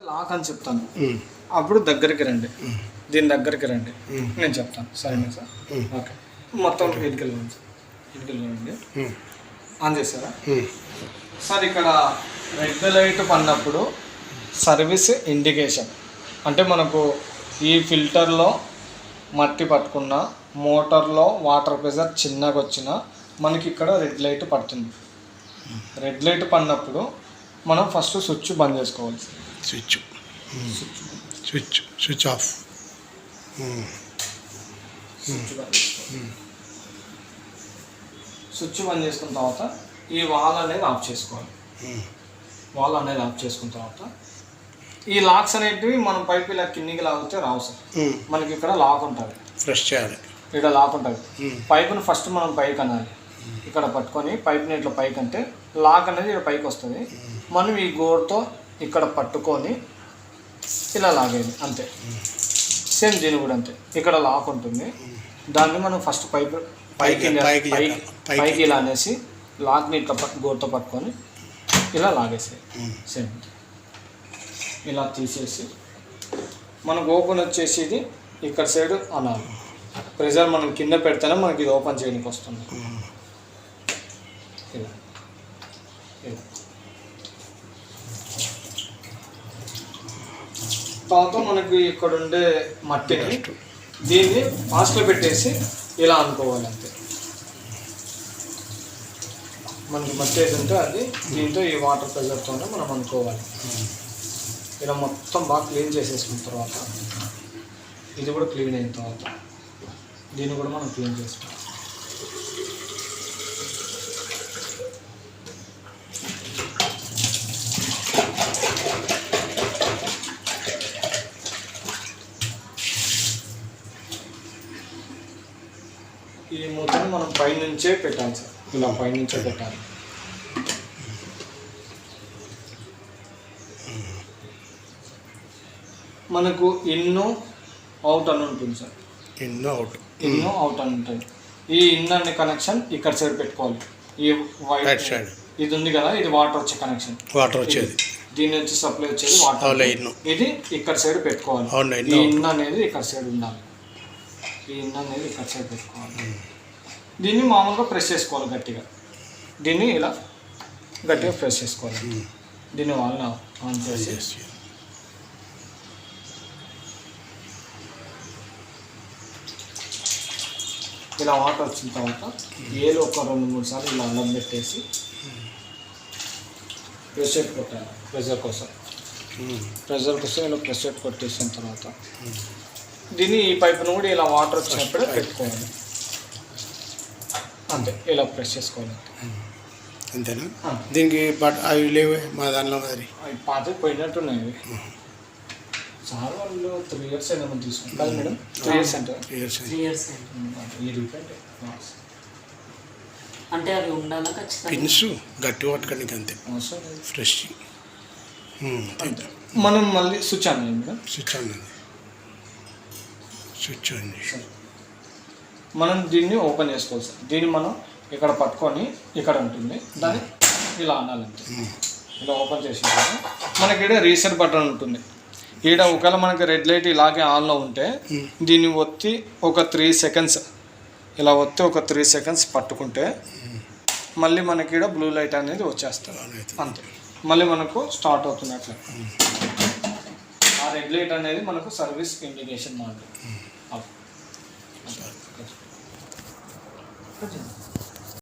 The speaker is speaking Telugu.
లాక్ అని చెప్తాను, అప్పుడు దగ్గరికి రండి, దీని దగ్గరికి రండి, నేను చెప్తాను. సరేనా సార్? ఓకే. మొత్తం ఇటుకెళ్ళండి సార్, ఇటుకెళ్ళండి. ఆన్ చేస్తారా సార్? ఇక్కడ రెడ్ లైట్ పడినప్పుడు సర్వీస్ ఇండికేషన్ అంటే మనకు ఈ ఫిల్టర్లో మట్టి పట్టుకున్న, మోటార్లో వాటర్ ప్రెషర్ చిన్నగా వచ్చినా మనకి ఇక్కడ రెడ్ లైట్ పడుతుంది. రెడ్ లైట్ పడినప్పుడు మనం ఫస్ట్ స్విచ్ బంద్ చేసుకోవాలి. Switch off. స్విచ్ బంద్ చేసుకున్న తర్వాత ఈ వాల్ అనేది ఆఫ్ చేసుకోవాలి. వాల్ అనేది ఆఫ్ చేసుకున్న తర్వాత ఈ లాక్స్ అనేటివి మనం పైపు ఇలా కిందికి లాగితే రావు సార్. మనకి ఇక్కడ లాక్ ఉంటుంది, ఫ్రెష్ చేయాలి. ఇక్కడ లాక్ ఉంటుంది. పైపును ఫస్ట్ మనం పైకి అనాలి. ఇక్కడ పట్టుకొని పైపుని ఇట్లా పైకి అంటే లాక్ అనేది ఇక్కడ పైకి వస్తుంది. మనం ఈ గోరుతో ఇక్కడ పట్టుకొని ఇలా లాగేది అంతే. సేమ్ దీని కూడా అంతే. ఇక్కడ లాక్ ఉంటుంది, దాన్ని మనం ఫస్ట్ పైపు పైకి ఇలా అనేసి లాక్ని ఇట్లా గోరుతో పట్టుకొని ఇలా లాగేసేది. సేమ్ ఇలా తీసేసి మనకు ఓపెన్ వచ్చేసి ఇది ఇక్కడ సైడ్ అనాలి. ప్రెజర్ మనం కింద పెడితేనే మనకి ఇది ఓపెన్ చేయడానికి వస్తుంది. ఇలా ఇలా తర్వాత మనకి ఇక్కడ ఉండే మట్టిని దీన్ని ఫాస్ట్లో పెట్టేసి ఇలా అనుకోవాలి అంతే. మనకి మట్టి ఏది ఉంటే అది దీంతో ఈ వాటర్ ప్రెజర్తోనే మనం అనుకోవాలి. ఇలా మొత్తం బాగా క్లీన్ చేసేసుకున్న తర్వాత ఇది కూడా క్లీన్ అయిన తర్వాత దీన్ని కూడా మనం క్లీన్ చేసుకోవాలి. ఈ మూతని మనం పైనుంచే పెట్టాలి సార్, ఇలా పైనుంచే పెట్టాలి. మనకు ఇన్ను అవుట్ అని ఉంటుంది సార్. ఇన్ను అవుట్ అని ఉంటుంది. ఈ ఇన్ అనే కనెక్షన్ ఇక్కడ సైడ్ పెట్టుకోవాలి. ఈ వైట్ సైడ్ ఇది ఉంది కదా, ఇది వాటర్ వచ్చే కనెక్షన్, వాటర్ వచ్చేది దీని నుంచి సప్లై వచ్చేది వాటర్. ఇది ఇక్కడ సైడ్ పెట్టుకోవాలి. ఈ ఇన్ అనేది ఇక్కడ సైడ్ ఉండాలి. ఈ ఇన్ అనేది ఇక్కడ సైడ్ పెట్టుకోవాలి. దీన్ని మామూలుగా ప్రెస్ చేసుకోవాలి గట్టిగా. దీన్ని ఇలా గట్టిగా ప్రెస్ చేసుకోవాలి. దీన్ని వాళ్ళని ఆన్ చేసి ఇలా వాటర్ వచ్చిన తర్వాత ఏలో ఒక 2-3 సార్లు ఇలా అన్నం పెట్టేసి ప్రెషర్ కొట్టాలి. ప్రెషర్ కోసం ఇలా ప్రెషర్ కొట్టేసిన తర్వాత దీన్ని ఈ పైపును కూడా ఇలా వాటర్ వచ్చినప్పుడే పెట్టుకోవాలి అంతే. ఇలా ప్రెస్ చేసుకోవాలి అంతేనా? దీనికి బట్ అవి లేవే మా దానిలో మరి అవి పాతకి పోయినట్టున్నాయి. చాలా వాళ్ళు 3 years అయినా మనం తీసుకుంటాం కదా మేడం. 3 years అంటే 3 years అంటే అవి ఉండాలా ఖచ్చితంగా. పిన్స్ గట్టి పట్టుకోనికి అంతే, ఫ్రెష్. మనం మళ్ళీ స్విచ్ ఆన్ చేయండి మేడం. స్విచ్ ఆన్ చేసి మనం దీన్ని ఓపెన్ చేసుకోవాలి సార్. దీన్ని మనం ఇక్కడ పట్టుకొని ఇక్కడ ఉంటుంది, దాన్ని ఇలా అనాలంటే ఇలా ఓపెన్ చేసి మనకి ఇక్కడ రీసెట్ బటన్ ఉంటుంది. ఈడ ఒకవేళ మనకి రెడ్ లైట్ ఇలాగే ఆన్లో ఉంటే దీన్ని ఒత్తి ఒక 3 seconds ఇలా ఒత్తి ఒక 3 seconds పట్టుకుంటే మళ్ళీ మనకి ఇక్కడ బ్లూ లైట్ అనేది వచ్చేస్తుంది అంతే. మళ్ళీ మనకు స్టార్ట్ అవుతుంది అట్లా. ఆ రెడ్ లైట్ అనేది మనకు సర్వీస్ ఇండికేషన్ మాట.